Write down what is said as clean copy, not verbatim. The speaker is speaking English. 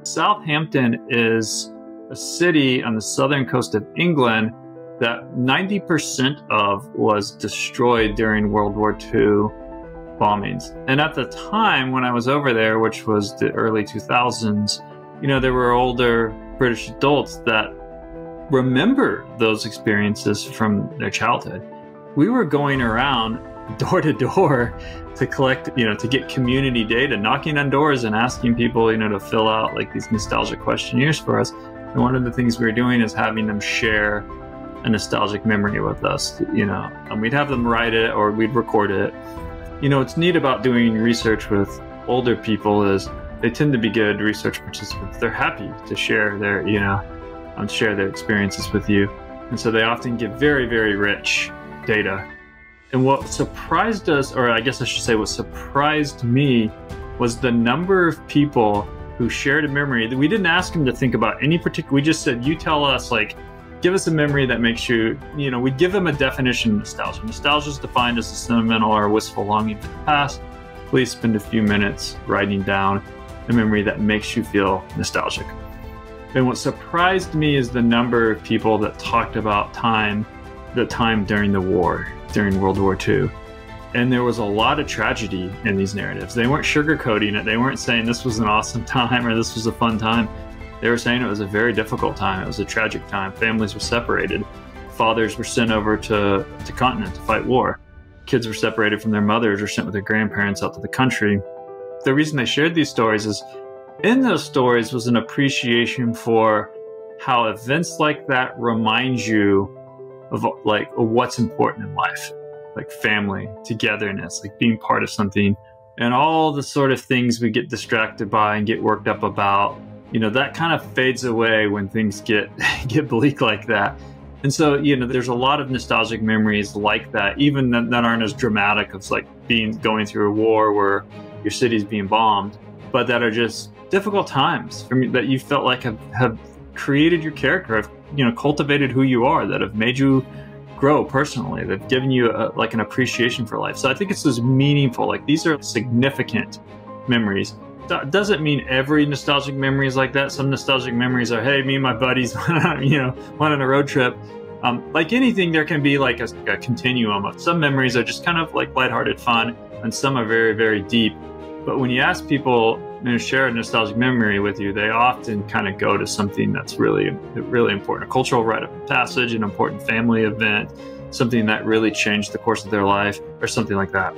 Southampton is a city on the southern coast of England that 90% of was destroyed during World War II bombings. And at the time when I was over there, which was the early 2000s, there were older British adults that remember those experiences from their childhood. We were going around door to door to collect, to get community data, knocking on doors and asking people, to fill out like these nostalgic questionnaires for us. And one of the things we were doing is having them share a nostalgic memory with us, and we'd have them write it or we'd record it. What's neat about doing research with older people is they tend to be good research participants. They're happy to share their, share their experiences with you. And so they often give very, very rich data. And what surprised us, or I guess I should say what surprised me, was the number of people who shared a memory that we didn't ask them to think about any particular, we just said, you tell us, give us a memory that makes you, we give them a definition of nostalgia. Nostalgia is defined as a sentimental or wistful longing for the past. Please spend a few minutes writing down a memory that makes you feel nostalgic. And what surprised me is the number of people that talked about the time during the war, during World War II. And there was a lot of tragedy in these narratives. They weren't sugarcoating it. They weren't saying this was an awesome time or this was a fun time. They were saying it was a very difficult time. It was a tragic time. Families were separated. Fathers were sent over to the continent to fight war. Kids were separated from their mothers or sent with their grandparents out to the country. The reason they shared these stories is in those stories was an appreciation for how events like that remind you of what's important in life, like family, togetherness, like being part of something, and all the sort of things we get distracted by and get worked up about. That kind of fades away when things get bleak like that. And so, there's a lot of nostalgic memories like that, even that aren't as dramatic as going through a war where your city's being bombed, but that are just difficult times for me that you felt like have created your character, have cultivated who you are, that have made you grow personally, that have given you an appreciation for life. So I think it's those meaningful, these are significant memories. That doesn't mean every nostalgic memory is like that. Some nostalgic memories are, hey, me and my buddies went on a road trip. Like anything, there can be a continuum. Some memories are just kind of lighthearted fun, and some are very, very deep. But when you ask people to share a nostalgic memory with you, they often kind of go to something that's really, really important. A cultural rite of passage, an important family event, something that really changed the course of their life, or something like that.